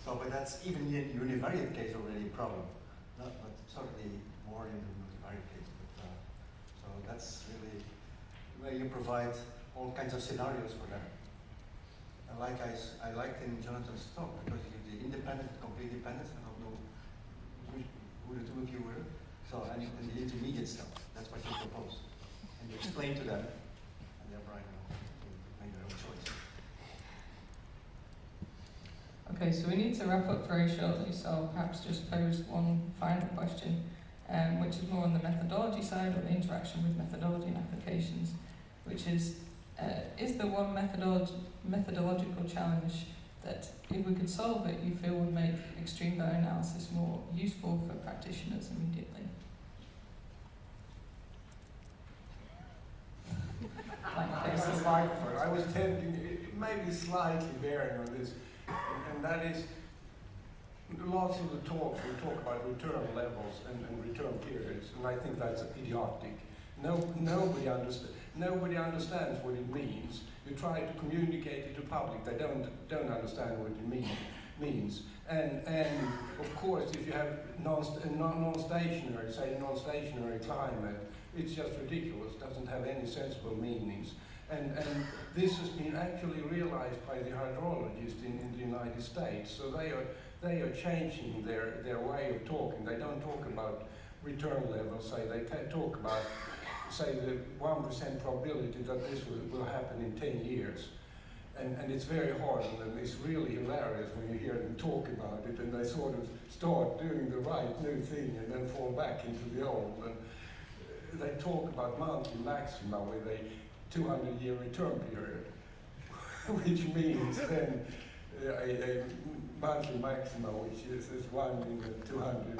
So, but that's even in univariate case already a problem. Not certainly more in the multivariate case. But, so that's really where you provide all kinds of scenarios for them. And like I liked in Jonathan's talk, because the independent, complete dependence, I don't know who the two of you were. So, and the intermediate stuff, that's what you propose. And you explain to them, and they're bright enough to make their own choice. Okay, so we need to wrap up very shortly, so I'll perhaps just pose one final question, which is more on the methodology side, or the interaction with methodology and applications, which is there one methodological challenge that, if we could solve it, you feel would make extreme value analysis more useful for practitioners immediately? I was tending, it may be slightly bearing on this, and that is, lots of the talks will talk about return levels and return periods, and I think that's idiotic. Nobody understands what it means. You try to communicate it to public, they don't understand what it means. And of course, if you have non-stationary, say non-stationary climate, it's just ridiculous, doesn't have any sensible meanings. And this has been actually realized by the hydrologists in the United States. So they are changing their way of talking. They don't talk about return levels, they talk about, say, the 1% probability that this will happen in 10 years. And it's very hard, and it's really hilarious when you hear them talk about it, and they sort of start doing the right new thing and then fall back into the old. And they talk about monthly maxima with a 200-year return period, which means then a monthly maxima, which is 1 in 200,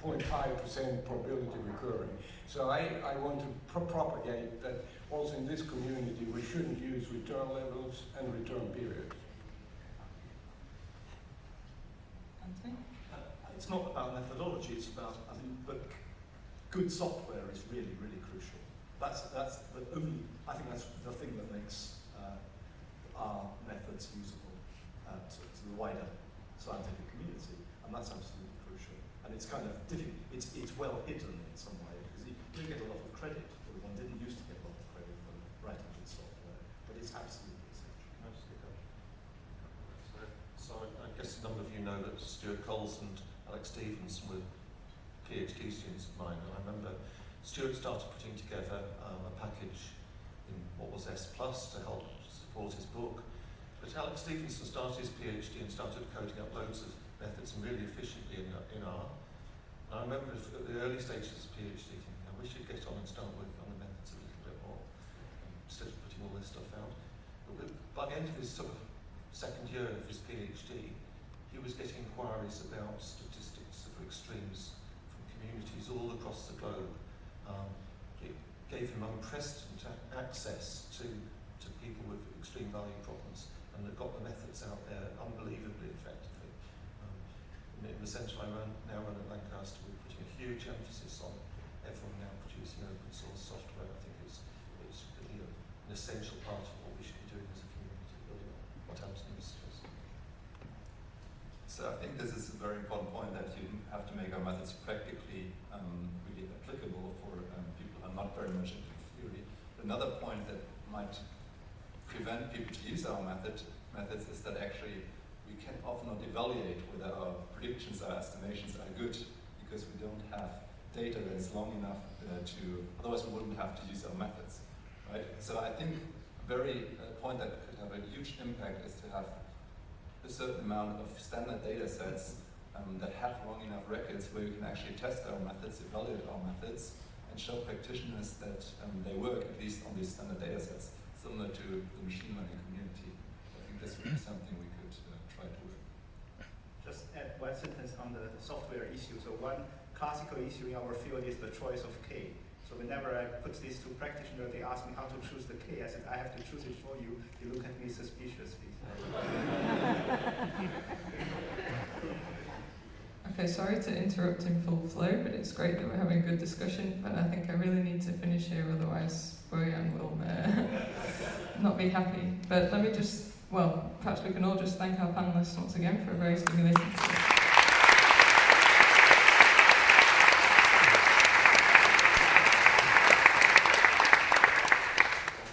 0.5% probability recurring. So I want to propagate that also in this community we shouldn't use return levels and return periods. Anthony? It's not about methodology, it's about, I think, but good software is really, really crucial. That's the only, I think that's the thing that makes our methods usable to the wider scientific community, and that's absolutely crucial. And it's kind of difficult, it's well hidden in some way, because you get a lot of credit, but one didn't used to get a lot of credit for writing good software, but it's absolutely essential. Can I just pick up? So I guess a number of you know that Stuart Coles and Alex Stephenson were PhD students of mine, and I remember Stuart started putting together a package in what was S+ to help support his book. But Alex Stephenson started his PhD and started coding up loads of methods and really efficiently in R. And I remember at the early stages of his PhD thinking, I wish he'd get on and start working on the methods a little bit more, instead of putting all this stuff out. But by the end of his sort of second year of his PhD, he was getting inquiries about statistics of extremes from communities all across the globe. It gave him unprecedented access to people with extreme value problems, and it got the methods out there unbelievably effectively. In the centre I now run at Lancaster, we're putting a huge emphasis on everyone now producing open source software. I think it's really an essential part of what we should be doing as a community, building on what Anthony was suggesting. So I think this is a very important point, that you have to make our methods practically really applicable for people who are not very much into theory. Another point that might prevent people to use our methods is that actually we can often not evaluate whether our predictions or estimations are good, because we don't have data that is long enough otherwise we wouldn't have to use our methods, right? So I think a very point that could have a huge impact is to have a certain amount of standard data sets that have long enough records where you can actually test our methods, evaluate our methods, and show practitioners that they work, at least on these standard data sets, similar to the machine learning community. I think this would be something we could try to work. Just add one sentence on the software issue. So one classical issue in our field is the choice of K. So whenever I put this to practitioners, they ask me how to choose the K. I said, I have to choose it for you. They look at me suspiciously. Okay, sorry to interrupt in full flow, but it's great that we're having a good discussion, but I think I really need to finish here, otherwise Bojan will not be happy. But let me just well, perhaps we can all just thank our panellists once again for a very stimulating talk.